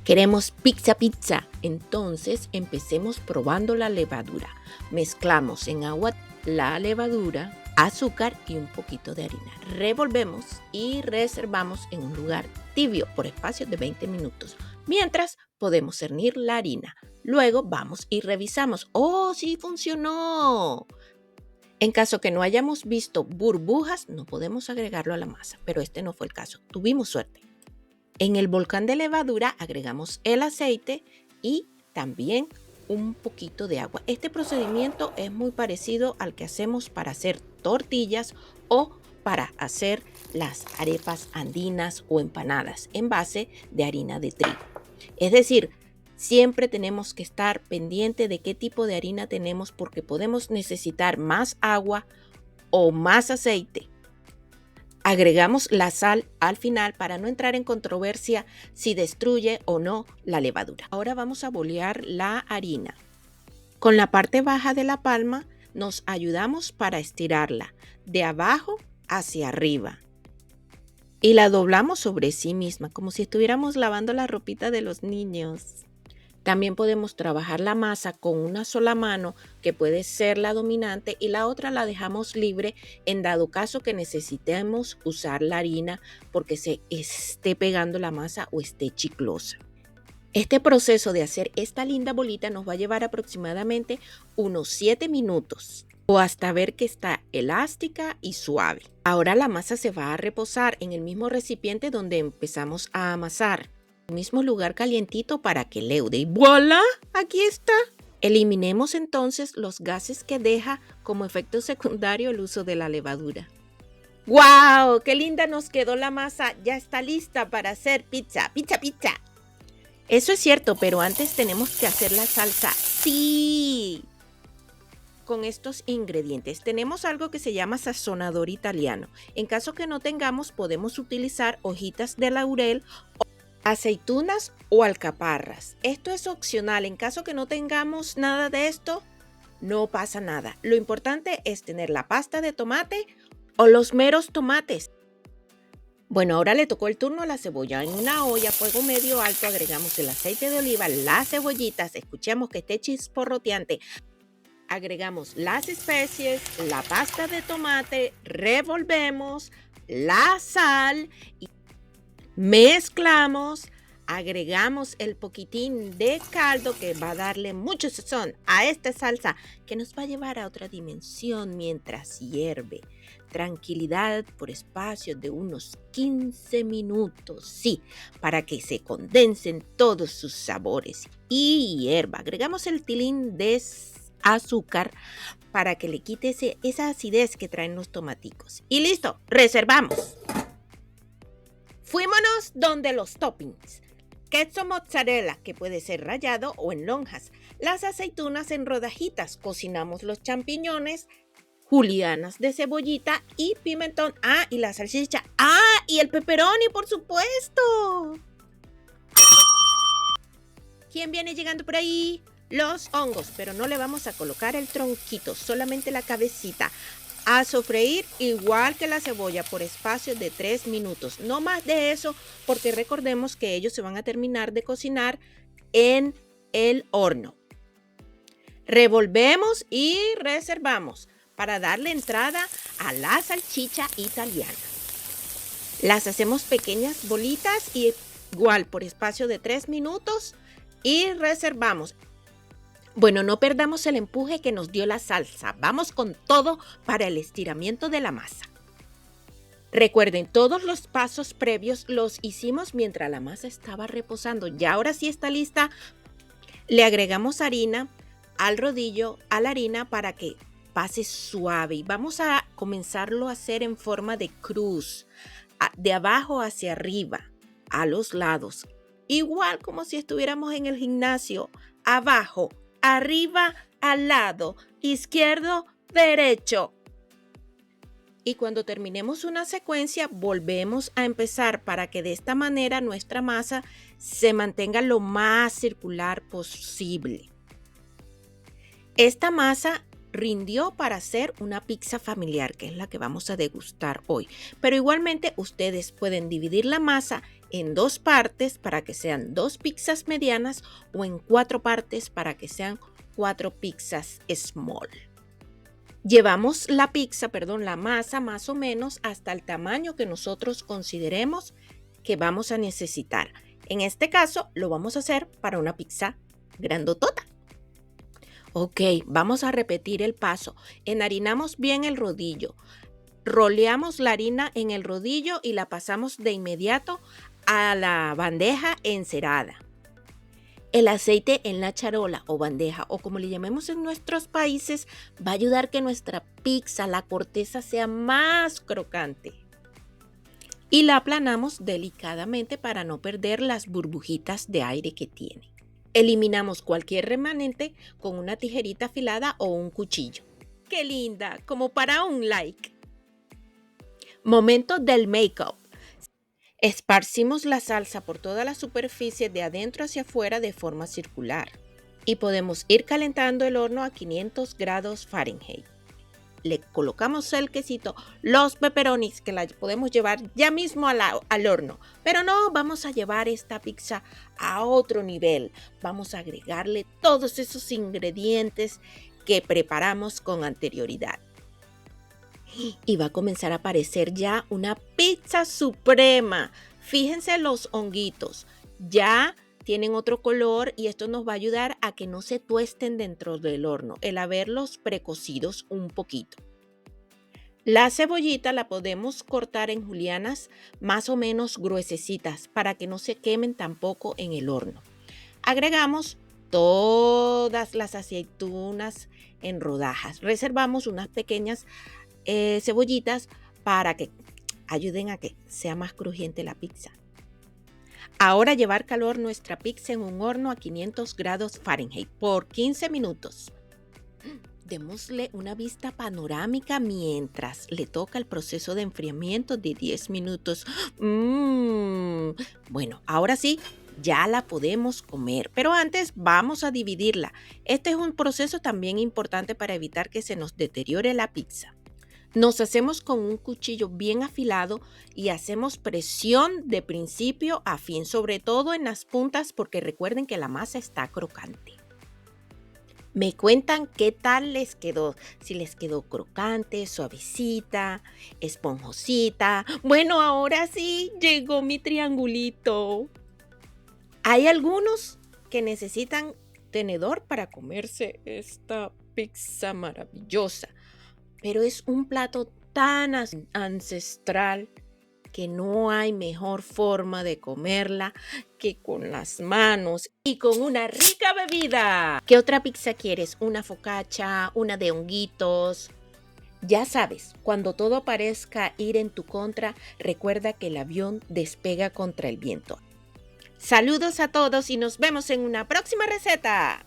Queremos pizza. Entonces empecemos probando la levadura. Mezclamos en agua la levadura, azúcar y un poquito de harina. Revolvemos y reservamos en un lugar tibio por espacio de 20 minutos. Mientras podemos cernir la harina. Luego vamos y revisamos. ¡Oh, sí funcionó! En caso que no hayamos visto burbujas, no podemos agregarlo a la masa, pero este no fue el caso. Tuvimos suerte. En el volcán de levadura agregamos el aceite y también un poquito de agua. Este procedimiento es muy parecido al que hacemos para hacer tortillas o para hacer las arepas andinas o empanadas en base de harina de trigo. Es decir, siempre tenemos que estar pendiente de qué tipo de harina tenemos porque podemos necesitar más agua o más aceite. Agregamos la sal al final para no entrar en controversia si destruye o no la levadura. Ahora vamos a bolear la harina. Con la parte baja de la palma nos ayudamos para estirarla de abajo hacia arriba. Y la doblamos sobre sí misma, como si estuviéramos lavando la ropita de los niños. También podemos trabajar la masa con una sola mano, que puede ser la dominante, y la otra la dejamos libre en dado caso que necesitemos usar la harina porque se esté pegando la masa o esté chiclosa. Este proceso de hacer esta linda bolita nos va a llevar aproximadamente unos 7 minutos o hasta ver que está elástica y suave. Ahora la masa se va a reposar en el mismo recipiente donde empezamos a amasar. Mismo lugar calientito para que leude y ¡voilá! Aquí está. Eliminemos entonces los gases que deja como efecto secundario el uso de la levadura. ¡Wow! ¡Qué linda nos quedó la masa! Ya está lista para hacer pizza. Eso es cierto, pero antes tenemos que hacer la salsa. ¡Sí! Con estos ingredientes tenemos algo que se llama sazonador italiano. En caso que no tengamos, podemos utilizar hojitas de laurel, aceitunas o alcaparras. Esto es opcional. En caso que no tengamos nada de esto, no pasa nada. Lo importante es tener la pasta de tomate o los meros tomates. Bueno, ahora le tocó el turno a la cebolla. En una olla a fuego medio alto agregamos el aceite de oliva, las cebollitas, escuchemos que esté chisporroteante. Agregamos las especies, la pasta de tomate, revolvemos, la sal y mezclamos, agregamos el poquitín de caldo que va a darle mucho sazón a esta salsa que nos va a llevar a otra dimensión mientras hierve. Tranquilidad por espacio de unos 15 minutos, sí, para que se condensen todos sus sabores y hierva. Agregamos el tilín de azúcar para que le quite esa acidez que traen los tomaticos. Y listo, reservamos. Fuímonos donde los toppings. Queso mozzarella, que puede ser rallado o en lonjas. Las aceitunas en rodajitas. Cocinamos los champiñones, julianas de cebollita y pimentón. Ah, y la salchicha. Ah, y el pepperoni, por supuesto. ¿Quién viene llegando por ahí? Los hongos, pero no le vamos a colocar el tronquito, solamente la cabecita. A sofreír igual que la cebolla por espacio de 3 minutos. No más de eso, porque recordemos que ellos se van a terminar de cocinar en el horno. Revolvemos y reservamos para darle entrada a la salchicha italiana. Las hacemos pequeñas bolitas y igual por espacio de 3 minutos y reservamos. Bueno, no perdamos el empuje que nos dio la salsa. Vamos con todo para el estiramiento de la masa. Recuerden, todos los pasos previos los hicimos mientras la masa estaba reposando. Ya ahora sí está lista. Le agregamos harina al rodillo, a la harina para que pase suave. Y vamos a comenzarlo a hacer en forma de cruz, de abajo hacia arriba, a los lados. Igual como si estuviéramos en el gimnasio, abajo, arriba, al lado, izquierdo, derecho. Y cuando terminemos una secuencia, volvemos a empezar para que de esta manera nuestra masa se mantenga lo más circular posible. Esta masa rindió para hacer una pizza familiar, que es la que vamos a degustar hoy. Pero igualmente ustedes pueden dividir la masa en 2 partes para que sean 2 pizzas medianas o en 4 partes para que sean 4 pizzas small. Llevamos la masa más o menos hasta el tamaño que nosotros consideremos que vamos a necesitar. En este caso, lo vamos a hacer para una pizza grandotota. Ok, vamos a repetir el paso. Enharinamos bien el rodillo. Roleamos la harina en el rodillo y la pasamos de inmediato a la bandeja encerada. El aceite en la charola o bandeja, o como le llamemos en nuestros países, va a ayudar a que nuestra pizza, la corteza, sea más crocante. Y la aplanamos delicadamente para no perder las burbujitas de aire que tiene. Eliminamos cualquier remanente con una tijerita afilada o un cuchillo. ¡Qué linda! Como para un like. Momento del make-up. Esparcimos la salsa por toda la superficie de adentro hacia afuera de forma circular y podemos ir calentando el horno a 500 grados Fahrenheit. Le colocamos el quesito, los pepperonis que la podemos llevar ya mismo al horno, pero no vamos a llevar esta pizza a otro nivel. Vamos a agregarle todos esos ingredientes que preparamos con anterioridad. Y va a comenzar a aparecer ya una pizza suprema. Fíjense los honguitos, ya tienen otro color y esto nos va a ayudar a que no se tuesten dentro del horno, el haberlos precocidos un poquito. La cebollita la podemos cortar en julianas más o menos gruesecitas para que no se quemen tampoco en el horno. Agregamos todas las aceitunas en rodajas. Reservamos unas pequeñas cebollitas para que ayuden a que sea más crujiente la pizza. Ahora llevar calor nuestra pizza en un horno a 500 grados Fahrenheit por 15 minutos. Démosle una vista panorámica mientras le toca el proceso de enfriamiento de 10 minutos. Bueno, ahora sí, ya la podemos comer, pero antes vamos a dividirla. Este es un proceso también importante para evitar que se nos deteriore la pizza. Nos hacemos con un cuchillo bien afilado y hacemos presión de principio a fin, sobre todo en las puntas porque recuerden que la masa está crocante. Me cuentan qué tal les quedó, si les quedó crocante, suavecita, esponjosita. Bueno, ahora sí llegó mi triangulito. Hay algunos que necesitan tenedor para comerse esta pizza maravillosa. Pero es un plato tan ancestral que no hay mejor forma de comerla que con las manos y con una rica bebida. ¿Qué otra pizza quieres? ¿Una focaccia? ¿Una de honguitos? Ya sabes, cuando todo parezca ir en tu contra, recuerda que el avión despega contra el viento. Saludos a todos y nos vemos en una próxima receta.